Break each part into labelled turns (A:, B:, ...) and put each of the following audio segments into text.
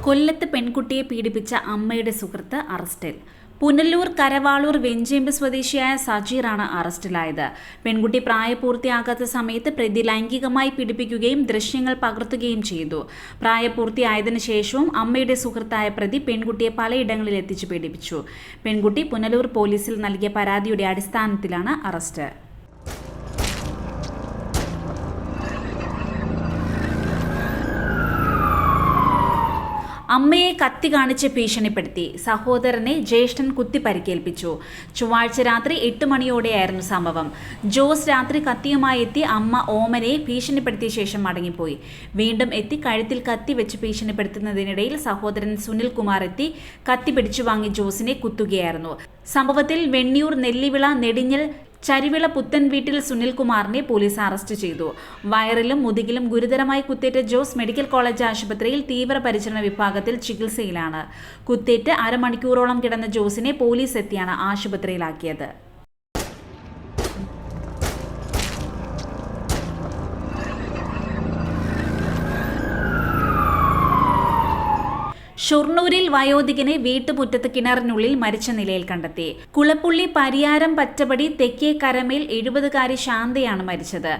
A: കൊല്ലത്ത് പെൺകുട്ടിയെ പീഡിപ്പിച്ച അമ്മയുടെ സുഹൃത്ത് അറസ്റ്റിൽ. പുനലൂർ കരവാളൂർ വെഞ്ചേമ്പ് സ്വദേശിയായ സജീറാണ് അറസ്റ്റിലായത്. പെൺകുട്ടി പ്രായപൂർത്തിയാകാത്ത സമയത്ത് പ്രതി ലൈംഗികമായി പീഡിപ്പിക്കുകയും ദൃശ്യങ്ങൾ പകർത്തുകയും ചെയ്തു. പ്രായപൂർത്തിയായതിനു ശേഷവും അമ്മയുടെ സുഹൃത്തായ പ്രതി പെൺകുട്ടിയെ പലയിടങ്ങളിൽ എത്തിച്ചു പീഡിപ്പിച്ചു. പെൺകുട്ടി പുനലൂർ പോലീസിൽ നൽകിയ പരാതിയുടെ അടിസ്ഥാനത്തിലാണ് അറസ്റ്റ്. അമ്മയെ കത്തി കാണിച്ച് ഭീഷണിപ്പെടുത്തി. സഹോദരനെ ജ്യേഷ്ഠൻ കുത്തി പരിക്കേൽപ്പിച്ചു. ചൊവ്വാഴ്ച രാത്രി 8 മണിയോടെയായിരുന്നു സംഭവം. ജോസ് രാത്രി കത്തിയുമായി എത്തി അമ്മ ഓമനയെ ഭീഷണിപ്പെടുത്തിയ ശേഷം മടങ്ങിപ്പോയി. വീണ്ടും എത്തി കഴുത്തിൽ കത്തി വെച്ച് ഭീഷണിപ്പെടുത്തുന്നതിനിടയിൽ സഹോദരൻ സുനിൽകുമാർ എത്തി കത്തി പിടിച്ചു വാങ്ങി ജോസിനെ കുത്തുകയായിരുന്നു. സംഭവത്തിൽ വെണ്ണിയൂർ നെല്ലിവിള നെടിഞ്ഞൽ ചരിവിള പുത്തൻ വീട്ടിൽ സുനിൽകുമാറിനെ പോലീസ് അറസ്റ്റ് ചെയ്തു. വയറിലും മുതുകിലും ഗുരുതരമായി കുത്തേറ്റ ജോസ് മെഡിക്കൽ കോളേജ് ആശുപത്രിയിൽ തീവ്രപരിചരണ വിഭാഗത്തിൽ ചികിത്സയിലാണ്. കുത്തേറ്റ് അരമണിക്കൂറോളം കിടന്ന ജോസിനെ പോലീസ് എത്തിയാണ് ആശുപത്രിയിലാക്കിയത്. ഷൊർണൂരിൽ വയോധികനെ വീട്ടുമുറ്റത്ത് കിണറിനുള്ളിൽ മരിച്ച നിലയിൽ കണ്ടെത്തി. കുളപ്പുള്ളി പരിയാരം പറ്റപടി തെക്കേ കരമേൽ 70-കാരി ശാന്തയാണ് മരിച്ചത്.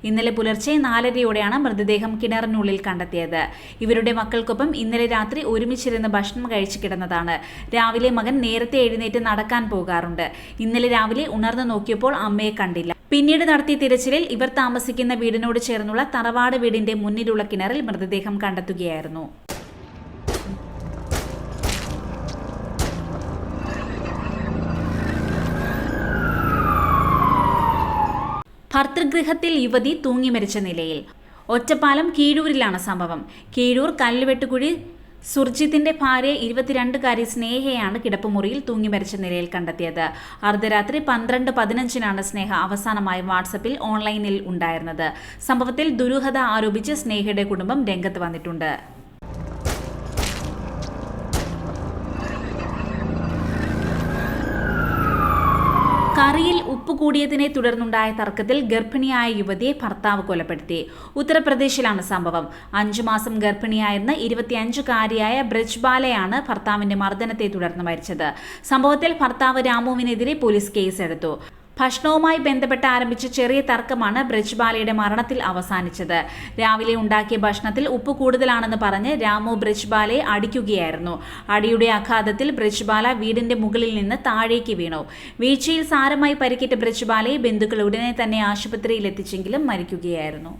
A: ഇന്നലെ പുലർച്ചെ 4:30യോടെയാണ് മൃതദേഹം കിണറിനുള്ളിൽ കണ്ടെത്തിയത്. ഇവരുടെ മക്കൾക്കൊപ്പം ഇന്നലെ രാത്രി ഒരുമിച്ചിരുന്ന് ഭക്ഷണം കഴിച്ചു കിടന്നതാണ്. രാവിലെ മകൻ നേരത്തെ എഴുന്നേറ്റ് നടക്കാൻ പോകാറുണ്ട്. ഇന്നലെ രാവിലെ ഉണർന്നു നോക്കിയപ്പോൾ അമ്മയെ കണ്ടില്ല. പിന്നീട് നടത്തിയ തിരച്ചിലിൽ ഇവർ താമസിക്കുന്ന വീടിനോട് ചേർന്നുള്ള തറവാട് വീടിന്റെ മുന്നിലുള്ള കിണറിൽ മൃതദേഹം കണ്ടെത്തുകയായിരുന്നു. ഭർതൃഗൃഹത്തിൽ യുവതി തൂങ്ങി മരിച്ച നിലയിൽ. ഒറ്റപ്പാലം കീഴൂരിലാണ് സംഭവം. കീഴൂർ കല്ലുവെട്ടുകുഴി സുർജിത്തിന്റെ ഭാര്യ 22-കാരി സ്നേഹയാണ് കിടപ്പുമുറിയിൽ തൂങ്ങി മരിച്ച നിലയിൽ കണ്ടെത്തിയത്. അർദ്ധരാത്രി 12:15-നാണ് സ്നേഹ അവസാനമായി വാട്സപ്പിൽ ഓൺലൈനിൽ ഉണ്ടായിരുന്നത്. സംഭവത്തിൽ ദുരൂഹത ആരോപിച്ച് സ്നേഹയുടെ കുടുംബം രംഗത്ത് വന്നിട്ടുണ്ട്. കറിയിൽ ഉപ്പ് കൂടിയതിനെ തുടർന്നുണ്ടായ തർക്കത്തിൽ ഗർഭിണിയായ യുവതിയെ ഭർത്താവ് കൊലപ്പെടുത്തി. ഉത്തർപ്രദേശിലാണ് സംഭവം. 5 മാസം ഗർഭിണിയായിരുന്ന 25-കാരിയായ ബ്രജ്ബാലയാണ് ഭർത്താവിന്റെ മർദ്ദനത്തെ തുടർന്ന് മരിച്ചത്. സംഭവത്തിൽ ഭർത്താവ് രാമുവിനെതിരെ പോലീസ് കേസെടുത്തു. ഭക്ഷണവുമായി ബന്ധപ്പെട്ട് ആരംഭിച്ച ചെറിയ തർക്കമാണ് ബ്രജ്ബാലയുടെ മരണത്തിൽ അവസാനിച്ചത്. രാവിലെ ഉണ്ടാക്കിയ ഭക്ഷണത്തിൽ ഉപ്പ് കൂടുതലാണെന്ന് പറഞ്ഞ് രാമു ബ്രജ്ബാലയെ അടിക്കുകയായിരുന്നു. അടിയുടെ ആഘാതത്തിൽ ബ്രജ്ബാല വീടിന്റെ മുകളിൽ നിന്ന് താഴേക്ക് വീണു. വീഴ്ചയിൽ സാരമായി പരിക്കേറ്റ ബ്രജ്ബാലയെ ബന്ധുക്കൾ ഉടനെ തന്നെ ആശുപത്രിയിൽ എത്തിച്ചെങ്കിലും മരിക്കുകയായിരുന്നു.